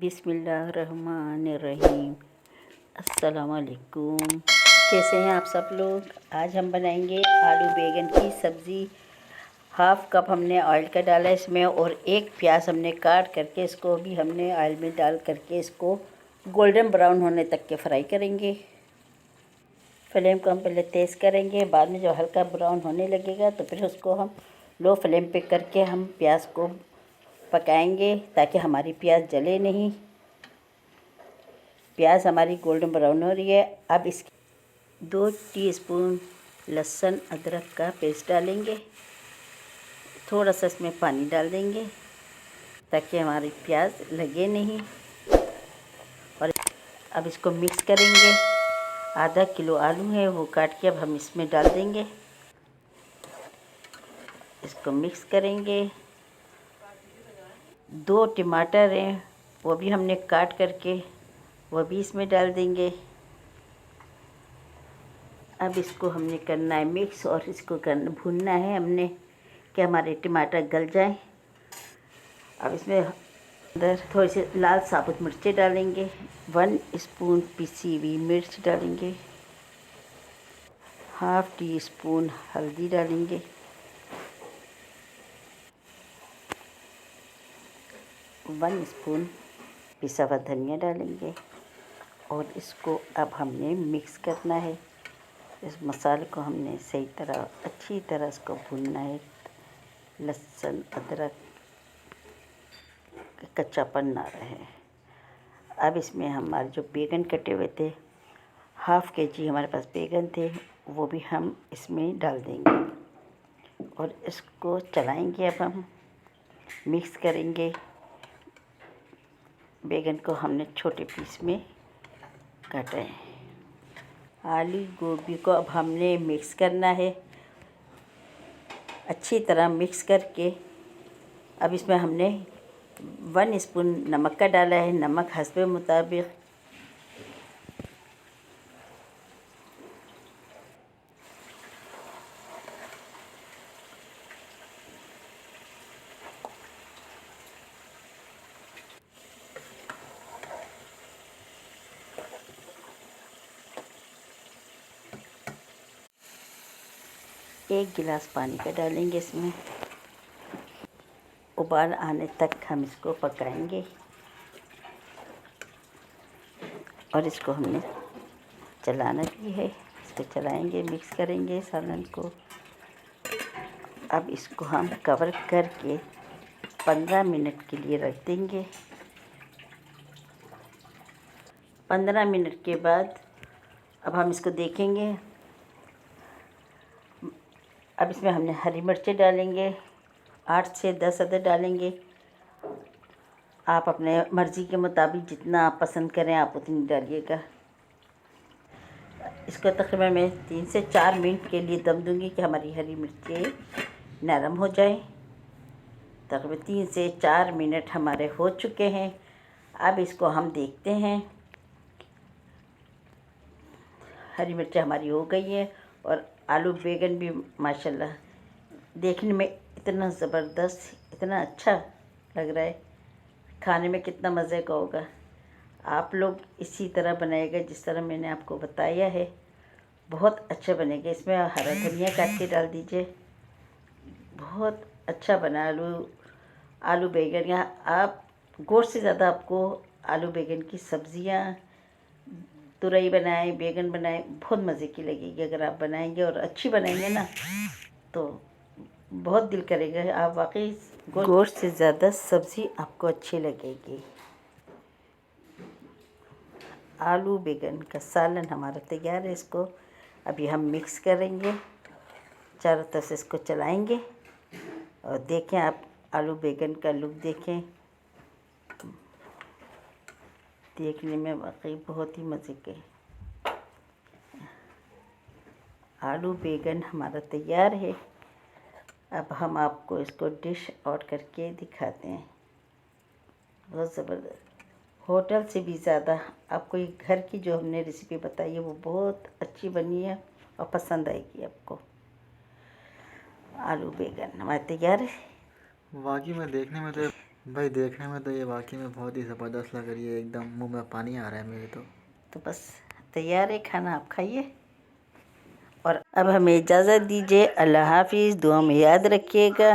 बिस्मिल्लाहिर्रहमानिर्रहीम। अस्सलाम वालेकुम। कैसे हैं आप सब लोग। आज हम बनाएंगे आलू बैंगन की सब्ज़ी। हाफ़ कप हमने ऑयल का डाला इसमें, और एक प्याज हमने काट करके इसको भी हमने ऑयल में डाल करके इसको गोल्डन ब्राउन होने तक के फ्राई करेंगे। फ्लेम को हम पहले तेज़ करेंगे, बाद में जो हल्का ब्राउन होने लगेगा तो फिर उसको हम लो फ्लेम पे करके हम प्याज को पकाएंगे ताकि हमारी प्याज जले नहीं। प्याज हमारी गोल्डन ब्राउन हो रही है। अब इसके 2 टीस्पून लहसुन अदरक का पेस्ट डालेंगे। थोड़ा सा इसमें पानी डाल देंगे ताकि हमारी प्याज लगे नहीं। और अब इसको मिक्स करेंगे। आधा किलो आलू है वो काट के अब हम इसमें डाल देंगे। इसको मिक्स करेंगे। 2 टमाटर हैं वो भी हमने काट करके वो भी इसमें डाल देंगे। अब इसको हमने करना है मिक्स, और इसको भूनना है हमने कि हमारे टमाटर गल जाएं। अब इसमें अंदर थोड़ी सी लाल साबुत मिर्चें डालेंगे। 1 स्पून पिसी हुई मिर्च डालेंगे। हाफ़ टी स्पून हल्दी डालेंगे। 1 स्पून पिसा हुआ धनिया डालेंगे। और इसको अब हमने मिक्स करना है। इस मसाले को हमने सही तरह अच्छी तरह इसको भूनना है। लहसुन अदरक कच्चापन ना रहे। अब इसमें हमारे जो बैगन कटे हुए थे, हाफ़ केजी हमारे पास बैगन थे, वो भी हम इसमें डाल देंगे और इसको चलाएंगे। अब हम मिक्स करेंगे। बैगन को हमने छोटे पीस में काटा है। आलू गोभी को अब हमने मिक्स करना है अच्छी तरह मिक्स करके। अब इसमें हमने 1 स्पून नमक का डाला है। नमक हस्बे मुताबिक। एक गिलास पानी का डालेंगे इसमें। उबाल आने तक हम इसको पकाएंगे और इसको हमने चलाना भी है। इसको चलाएंगे, मिक्स करेंगे सालन को। अब इसको हम कवर करके 15 मिनट के लिए रख देंगे। 15 मिनट के बाद अब हम इसको देखेंगे। अब इसमें हमने हरी मिर्चें डालेंगे। 8 से 10 अदद डालेंगे। आप अपने मर्ज़ी के मुताबिक जितना आप पसंद करें आप उतनी डालिएगा। इसको तकरीबन मैं 3 से 4 मिनट के लिए दम दूंगी कि हमारी हरी मिर्चें नरम हो जाए। तकरीबन 3 से 4 मिनट हमारे हो चुके हैं। अब इसको हम देखते हैं। हरी मिर्चें हमारी हो गई है और आलू बैंगन भी माशाल्लाह देखने में इतना ज़बरदस्त, इतना अच्छा लग रहा है। खाने में कितना मज़े का होगा। आप लोग इसी तरह बनाइएगा जिस तरह मैंने आपको बताया है। बहुत अच्छा बनेगा। इसमें हरा धनिया काट के डाल दीजिए। बहुत अच्छा बना आलू बैंगन। या आप गोश्त से ज़्यादा आपको आलू बैंगन की सब्ज़ियाँ, तुरई बनाएं, बैंगन बनाएं, बहुत मज़े की लगेगी अगर आप बनाएंगे और अच्छी बनाएंगे ना तो बहुत दिल करेगा। आप वाकई गोश्त से ज़्यादा सब्ज़ी आपको अच्छी लगेगी। आलू बैंगन का सालन हमारा तैयार है। इसको अभी हम मिक्स करेंगे, चारों तरफ से इसको चलाएंगे और देखें आप आलू बैंगन का लुक देखें। देखने में वाकई बहुत ही मज़े के। आलू बैंगन हमारा तैयार है। अब हम आपको इसको डिश आउट करके दिखाते हैं। बहुत ज़बरदस्त, होटल से भी ज़्यादा आपको ये घर की जो हमने रेसिपी बताई है वो बहुत अच्छी बनी है और पसंद आएगी आपको। आलू बैंगन हमारा तैयार है। वाकई में देखने में तो भाई देखने में तो ये वाकई में बहुत ही ज़बरदस्त लग रही है, एकदम मुंह में पानी आ रहा है मेरे तो बस तैयार है खाना, आप खाइए। और अब हमें इजाज़त दीजिए। अल्लाह हाफिज़, दुआ में याद रखिएगा।